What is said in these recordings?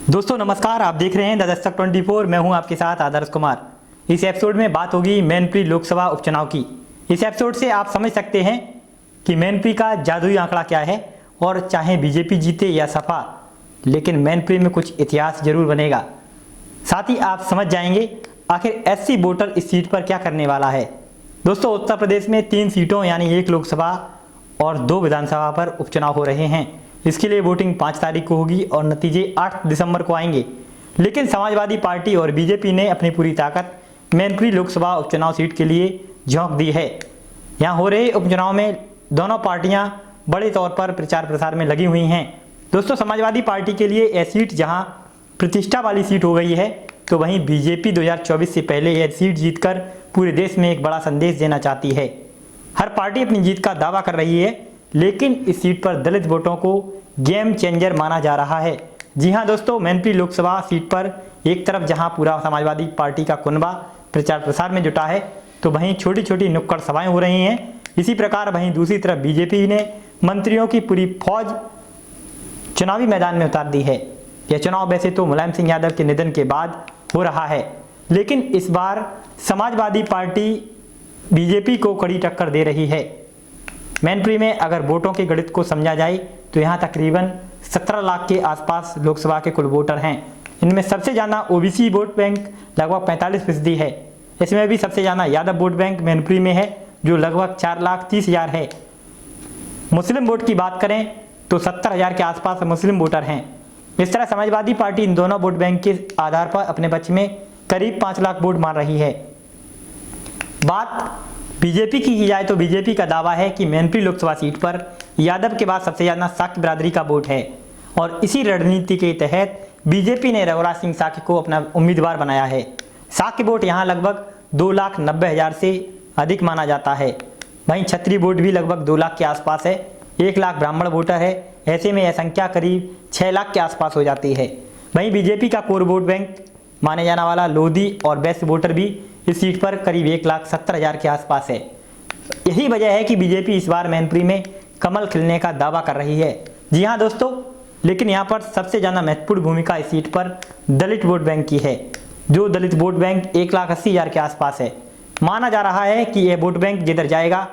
दोस्तों नमस्कार, आप देख रहे हैं द दस्तक 24। मैं हूं आपके साथ आदर्श कुमार। इस एपिसोड में बात होगी मैनपुरी लोकसभा उपचुनाव की। इस एपिसोड से आप समझ सकते हैं कि मैनपुरी का जादुई आंकड़ा क्या है और चाहे बीजेपी जीते या सपा, लेकिन मैनपुरी में कुछ इतिहास जरूर बनेगा। साथ ही आप समझ जाएंगे आखिर एससी वोटर इस सीट पर क्या करने वाला है। दोस्तों उत्तर प्रदेश में 3 सीटों यानी 1 लोकसभा और 2 विधानसभा पर उपचुनाव हो रहे हैं। इसके लिए वोटिंग 5 तारीख को होगी और नतीजे 8 दिसंबर को आएंगे। लेकिन समाजवादी पार्टी और बीजेपी ने अपनी पूरी ताकत मैनपुरी लोकसभा उपचुनाव सीट के लिए झोंक दी है। यहाँ हो रहे उपचुनाव में दोनों पार्टियां बड़े तौर पर प्रचार प्रसार में लगी हुई हैं। दोस्तों समाजवादी पार्टी के लिए यह सीट जहां प्रतिष्ठा वाली सीट हो गई है, तो वहीं बीजेपी 2024 से पहले यह सीट जीतकर पूरे देश में एक बड़ा संदेश देना चाहती है। हर पार्टी अपनी जीत का दावा कर रही है, लेकिन इस सीट पर दलित वोटों को गेम चेंजर माना जा रहा है। जी हां दोस्तों, मैनपुरी लोकसभा सीट पर एक तरफ जहां पूरा समाजवादी पार्टी का कुनबा प्रचार प्रसार में जुटा है, तो वहीं छोटी छोटी नुक्कड़ सभाएं हो रही हैं। इसी प्रकार वहीं दूसरी तरफ बीजेपी ने मंत्रियों की पूरी फौज चुनावी मैदान में उतार दी है। यह चुनाव वैसे तो मुलायम सिंह यादव के निधन के बाद हो रहा है, लेकिन इस बार समाजवादी पार्टी बीजेपी को कड़ी टक्कर दे रही है। मैनपुरी में अगर वोटों के गणित को समझा जाए तो यहाँ तकरीबन 17 लाख के आसपास लोकसभा के कुल वोटर हैं। इनमें सबसे ज़्यादा ओबीसी वोट बैंक लगभग 45% है। इसमें भी सबसे ज़्यादा यादव वोट बैंक मैनपुरी में है, जो लगभग 4,30,000 है। मुस्लिम वोट की बात करें तो 70,000 के आसपास मुस्लिम वोटर हैं। इस तरह समाजवादी पार्टी इन दोनों वोट बैंक के आधार पर अपने पक्ष में करीब 5 लाख वोट मान रही है। बात बीजेपी की जाए तो बीजेपी का दावा है कि मैनपुरी लोकसभा सीट पर यादव के बाद सबसे ज्यादा शाक्य बिरादरी का वोट है और इसी रणनीति के तहत बीजेपी ने रघुराज सिंह शाक्य को अपना उम्मीदवार बनाया है। शाक्य वोट यहां लगभग 2,90,000 से अधिक माना जाता है। वहीं क्षत्रिय वोट भी लगभग 2 लाख के आसपास है। 1 लाख ब्राह्मण वोटर है। ऐसे में यह संख्या करीब 6 लाख के आसपास हो जाती है। वहीं बीजेपी का कोर वोट बैंक माने जाने वाला लोधी और वैश्य वोटर भी इस सीट पर करीब 1,70,000 के आसपास है। यही वजह है कि बीजेपी इस बार मैनपुरी में कमल खिलने का दावा कर रही है। जी हां दोस्तों, लेकिन यहां पर सबसे ज़्यादा महत्वपूर्ण भूमिका इस सीट पर दलित वोट बैंक की है, जो दलित वोट बैंक 1,80,000 के आसपास है। माना जा रहा है कि यह वोट बैंक जिधर जाएगा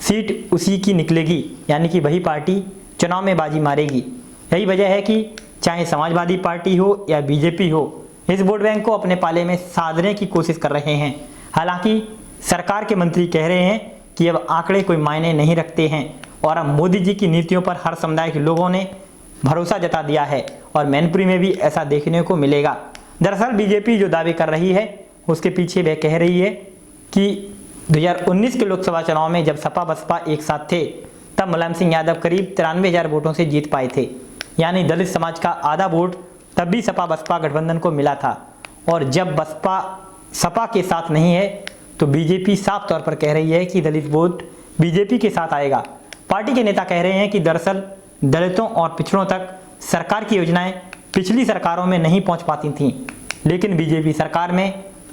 सीट उसी की निकलेगी, यानी कि वही पार्टी चुनाव में बाजी मारेगी। यही वजह है कि चाहे समाजवादी पार्टी हो या बीजेपी हो, इस वोट बैंक को अपने पाले में साधने की कोशिश कर रहे हैं। हालांकि सरकार के मंत्री कह रहे हैं कि अब आंकड़े कोई मायने नहीं रखते हैं और अब मोदी जी की नीतियों पर हर समुदाय के लोगों ने भरोसा जता दिया है और मैनपुरी में भी ऐसा देखने को मिलेगा। दरअसल बीजेपी जो दावे कर रही है उसके पीछे वह कह रही है कि 2019 के लोकसभा चुनाव में जब सपा बसपा एक साथ थे, तब मुलायम सिंह यादव करीब 93,000 वोटों से जीत पाए थे, यानी दलित समाज का आधा वोट तब भी सपा बसपा गठबंधन को मिला था। और जब बसपा सपा के साथ नहीं है तो बीजेपी साफ तौर पर कह रही है कि दलित वोट बीजेपी के साथ आएगा। पार्टी के नेता कह रहे हैं कि दरअसल दलितों और पिछड़ों तक सरकार की योजनाएं पिछली सरकारों में नहीं पहुंच पाती थीं, लेकिन बीजेपी सरकार में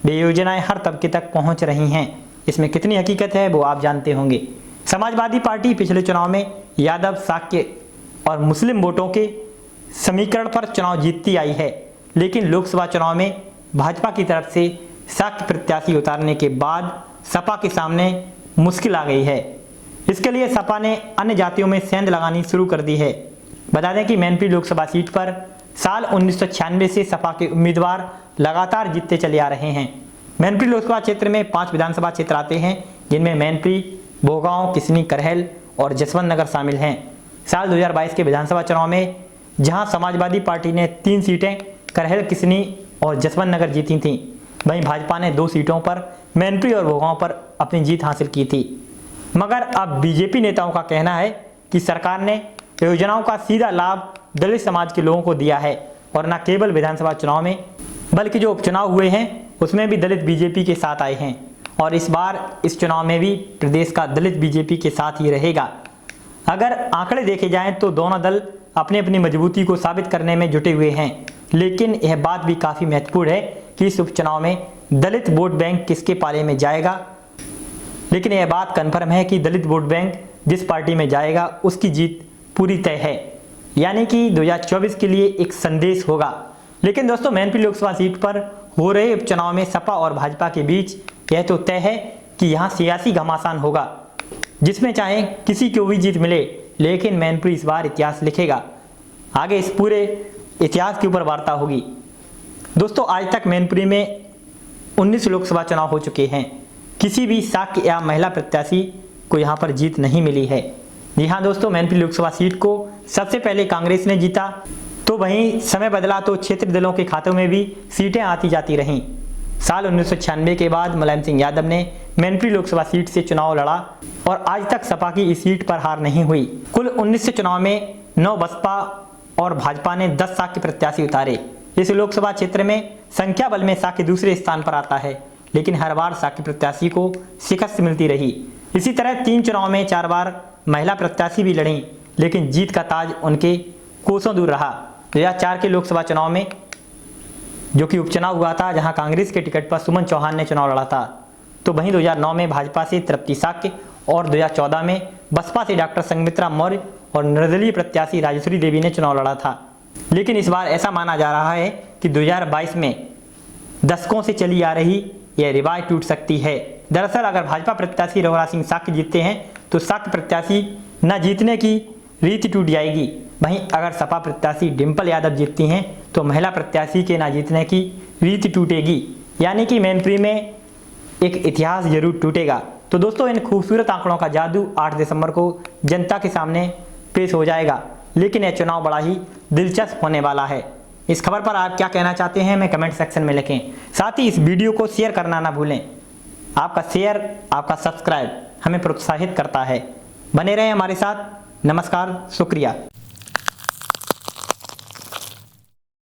ये योजनाएं हर तबके तक पहुंच रही हैं। इसमें कितनी हकीकत है वो आप जानते होंगे। समाजवादी पार्टी पिछले चुनाव में यादव शाक्य और मुस्लिम वोटों के समीकरण पर चुनाव जीतती आई है, लेकिन लोकसभा चुनाव में भाजपा की तरफ से शाक्य प्रत्याशी उतारने के बाद सपा के सामने मुश्किल आ गई है। इसके लिए सपा ने अन्य जातियों में सेंध लगानी शुरू कर दी है। बता दें कि मैनपुरी लोकसभा सीट पर साल 1996 से सपा के उम्मीदवार लगातार जीतते चले आ रहे हैं। मैनपुरी लोकसभा क्षेत्र में 5 विधानसभा क्षेत्र आते हैं, जिनमें मैनपुरी, भोगांव, किसनी, करहल और जसवंत नगर शामिल हैं। साल 2022 के विधानसभा चुनाव में जहां समाजवादी पार्टी ने 3 सीटें करहल, किसनी और जसवंत नगर जीती थीं, वहीं भाजपा ने 2 सीटों पर मैनपुरी और भोगांव पर अपनी जीत हासिल की थी। मगर अब बीजेपी नेताओं का कहना है कि सरकार ने योजनाओं का सीधा लाभ दलित समाज के लोगों को दिया है और न केवल विधानसभा चुनाव में बल्कि जो उपचुनाव हुए हैं उसमें भी दलित बीजेपी के साथ आए हैं और इस बार इस चुनाव में भी प्रदेश का दलित बीजेपी के साथ ही रहेगा। अगर आंकड़े देखे जाएं तो दोनों दल अपनी अपनी मजबूती को साबित करने में जुटे हुए हैं, लेकिन यह बात भी काफ़ी महत्वपूर्ण है कि इस उपचुनाव में दलित वोट बैंक किसके पाले में जाएगा। लेकिन यह बात कन्फर्म है कि दलित वोट बैंक जिस पार्टी में जाएगा उसकी जीत पूरी तय है। यानी कि 2024 के लिए एक संदेश होगा। लेकिन दोस्तों मैनपुरी लोकसभा सीट पर हो रहे उपचुनाव में सपा और भाजपा के बीच यह तो तय है कि यहाँ सियासी घमासान होगा, जिसमें चाहे किसी को भी जीत मिले, लेकिन मैनपुरी इस बार इतिहास लिखेगा। आगे इस पूरे इतिहास के ऊपर वार्ता होगी। दोस्तों आज तक मैनपुरी में 19 लोकसभा चुनाव हो चुके हैं, किसी भी शाक्य या महिला प्रत्याशी को यहाँ पर जीत नहीं मिली है। जी हाँ दोस्तों, मैनपुरी लोकसभा सीट को सबसे पहले कांग्रेस ने जीता, तो वहीं समय बदला तो क्षेत्रीय दलों के खातों में भी सीटें आती जाती रहीं। साल 1996 के बाद मुलायम सिंह यादव ने मैनपुरी लोकसभा सीट से चुनाव लड़ा और आज तक सपा की इस सीट पर हार नहीं हुई। कुल 19 चुनाव में 9 बसपा और भाजपा ने 10 शाक्य प्रत्याशी उतारे। इस लोकसभा क्षेत्र में संख्या बल में शाक्य दूसरे स्थान पर आता है, लेकिन हर बार शाक्य प्रत्याशी को शिकस्त मिलती रही। इसी तरह 3 चुनाव में 4 बार महिला प्रत्याशी भी लड़ी, लेकिन जीत का ताज उनके कोसों दूर रहा। 2004 के लोकसभा चुनाव में, जो कि उपचुनाव हुआ था, जहां कांग्रेस के टिकट पर सुमन चौहान ने चुनाव लड़ा था, तो वहीं 2009 में भाजपा से तृप्ति शाक्य और 2014 में बसपा से डॉक्टर संघमित्रा मौर्य और निर्दलीय प्रत्याशी राजेश्वरी देवी ने चुनाव लड़ा था। लेकिन इस बार ऐसा माना जा रहा है कि 2022 में दशकों से चली आ रही यह रिवाज टूट सकती है। दरअसल अगर भाजपा प्रत्याशी रघुराज सिंह शाक्य जीतते हैं तो शाक्य प्रत्याशी न जीतने की रीति टूट जाएगी। वहीं अगर सपा प्रत्याशी डिंपल यादव जीतती हैं तो महिला प्रत्याशी के न जीतने की रीति टूटेगी, यानी कि मैनपुरी में एक इतिहास जरूर टूटेगा। तो दोस्तों इन खूबसूरत आंकड़ों का जादू 8 दिसंबर को जनता के सामने पेश हो जाएगा, लेकिन यह चुनाव बड़ा ही दिलचस्प होने वाला है। इस खबर पर आप क्या कहना चाहते हैं हमें कमेंट सेक्शन में लिखें। साथ ही इस वीडियो को शेयर करना ना भूलें। आपका शेयर, आपका सब्सक्राइब हमें प्रोत्साहित करता है। बने रहें हमारे साथ। नमस्कार, शुक्रिया।